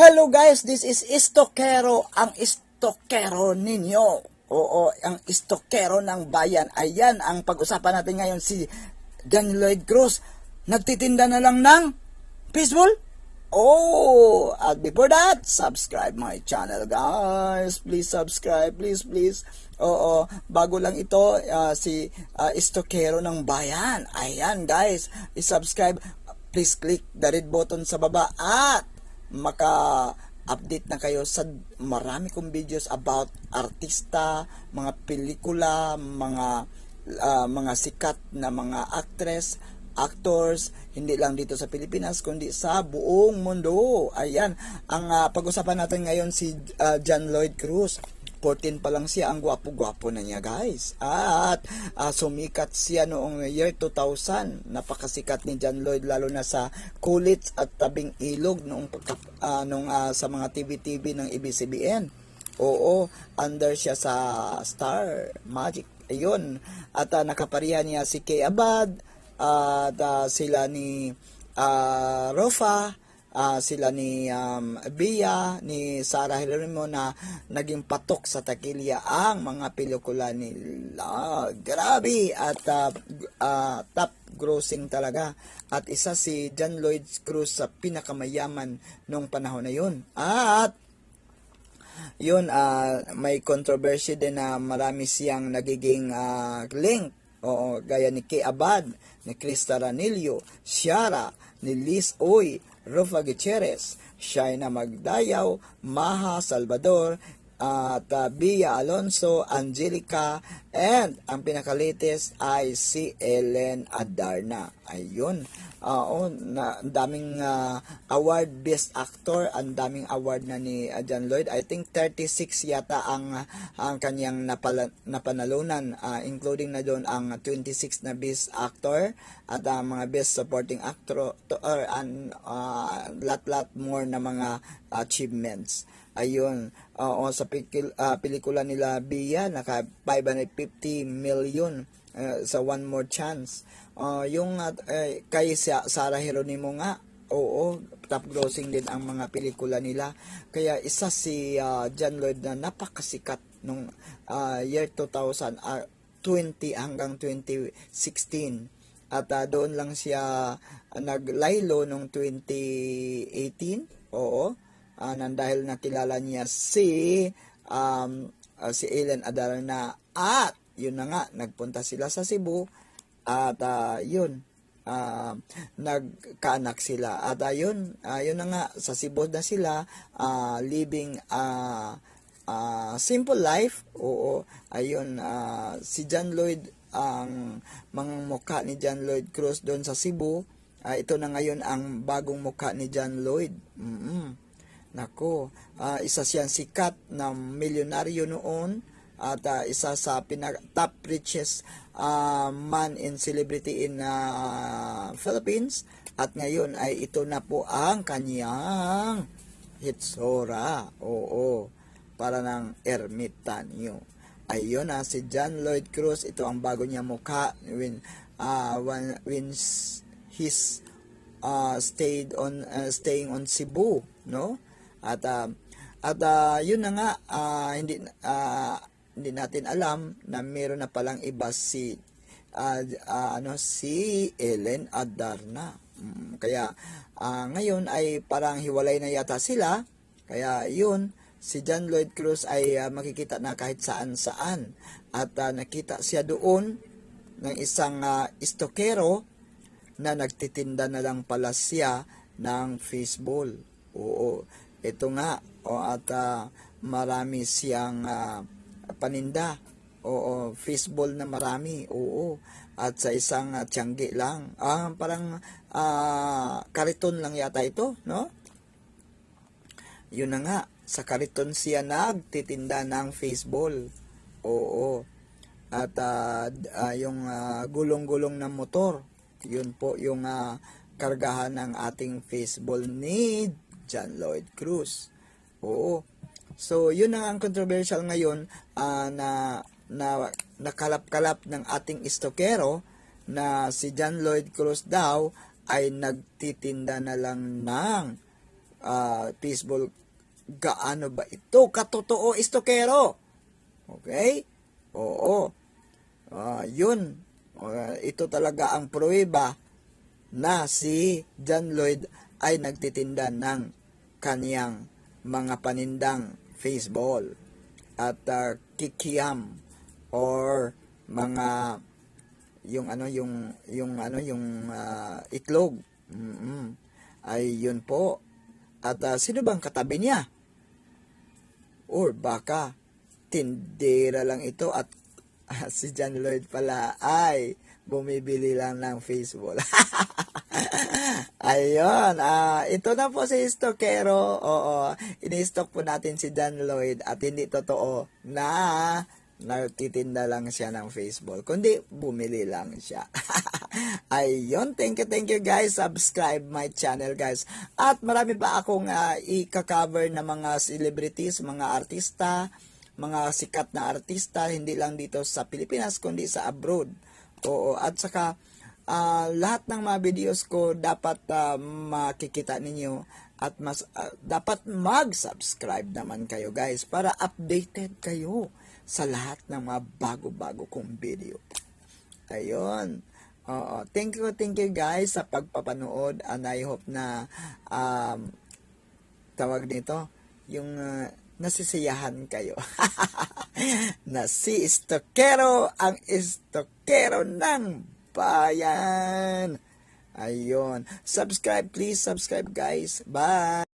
Hello guys, this is Istokero, ang Istokero ninyo. Oo, ang Istokero ng bayan. Ayan, ang pag-usapan natin ngayon si John Lloyd Cruz. Nagtitinda na lang ng baseball? Oh, at before that, subscribe my channel guys. Please subscribe, please. Oo, bago lang ito, si Istokero ng bayan. Ayan guys, i-subscribe. Please click the red button sa baba at maka-update na kayo sa marami kong videos about artista, mga pelikula, mga sikat na mga actors, hindi lang dito sa Pilipinas kundi sa buong mundo. Ayan, ang pag-usapan natin ngayon si John Lloyd Cruz. 14 pa lang siya, ang gwapo-gwapo na niya guys. At sumikat siya noong year 2000. Napakasikat ni John Lloyd lalo na sa Kulit at Tabing Ilog noong sa mga TV ng ABS-CBN. Oo, under siya sa Star Magic. Ayun. At nakaparihan niya si Kay Abad at sila ni Rofa, sila ni Bia, ni Sarah Geronimo na naging patok sa takilya ang mga pelikula nila. Grabe! At top grossing talaga. At isa si John Lloyd Cruz sa pinakamayaman nung panahon na yun. At yun, may controversy din na marami siyang nagiging link. Oo, gaya ni Kay Abad, ni Krista Ranillo, Ciara, ni Liz Oy, Rufa Gutierrez, Shaina Magdayaw, Maha Salvador, at Bia Alonso, Angelica, and ang pinaka-latest ay si Ellen Adarna. Ayun. Ang daming award, best actor, ang daming award na ni John Lloyd. I think 36 yata ang kanyang napanalunan, including na doon ang 26 na best actor at mga best supporting actor and lot more na mga achievements. Ayun, sa pelikula nila Bia, naka 550 million sa One More Chance. Yung kay Sarah Geronimo nga, oo, top grossing din ang mga pelikula nila. Kaya isa si John Lloyd na napakasikat nung year 2020 hanggang 2016. At doon lang siya naglaylo nung 2018, oo. Nang dahil nakilala niya si Ellen Adarna at yun na nga, nagpunta sila sa Cebu at yun, nagkaanak sila at yun na nga, sa Cebu na sila living simple life. Oo, ayun, si John Lloyd, ang mga mukha ni John Lloyd Cruz doon sa Cebu, ito na ngayon ang bagong mukha ni John Lloyd. Nako, isa siyang sikat na milyonaryo noon at isa sa top richest man in celebrity in Philippines. At ngayon ay ito na po ang kanyang hitsura. Oo, para ng ermitanyo. Ayun si John Lloyd Cruz, ito ang bago niya mukha when he's staying on Cebu, no? At yun na nga, hindi natin alam na meron na palang iba si Ellen Adarna. Kaya ngayon ay parang hiwalay na yata sila. Kaya yun, si John Lloyd Cruz ay makikita na kahit saan-saan. At nakita siya doon ng isang istokero na nagtitinda na lang pala siya ng baseball. Oo, ito nga, at marami siyang paninda. Oo, baseball na marami. Oo, at sa isang tiyanggi lang. Parang kariton lang yata ito, no? Yun na nga, sa kariton siya nagtitinda ng baseball. Oo, at yung gulong-gulong ng motor, yun po yung kargahan ng ating baseball ni John Lloyd Cruz. Oo. So, yun ang controversial ngayon na nakalap-kalap ng ating istokero na si John Lloyd Cruz daw ay nagtitinda na lang ng Facebook. Gaano ba ito katotoo, istokero? Okay? Oo. Yun. Ito talaga ang pruweba na si John Lloyd ay nagtitinda ng kaniyang mga panindang baseball at kikiam or mga yung itlog. Ay yun po. At sino bang katabi niya? Or baka tindera lang ito at si John Lloyd pala ay bumibili lang ng baseball. Ayun, ito na po si Stokero. Oo, ini-stock po natin si John Lloyd at hindi totoo na nagtitinda lang siya ng baseball, kundi bumili lang siya. Ayun, thank you guys. Subscribe my channel guys. At marami pa akong i-cover na mga celebrities, mga artista, mga sikat na artista, hindi lang dito sa Pilipinas, kundi sa abroad. Oo, at saka lahat ng mga videos ko dapat makikita ninyo at dapat mag-subscribe naman kayo guys para updated kayo sa lahat ng mga bago-bago kong video. Ayun. Oo, thank you guys sa pagpapanood and I hope na tawag nito yung nasisiyahan kayo. Na si Stokero, ang Stokero ng bayan. Ayun. Subscribe, please subscribe guys. Bye!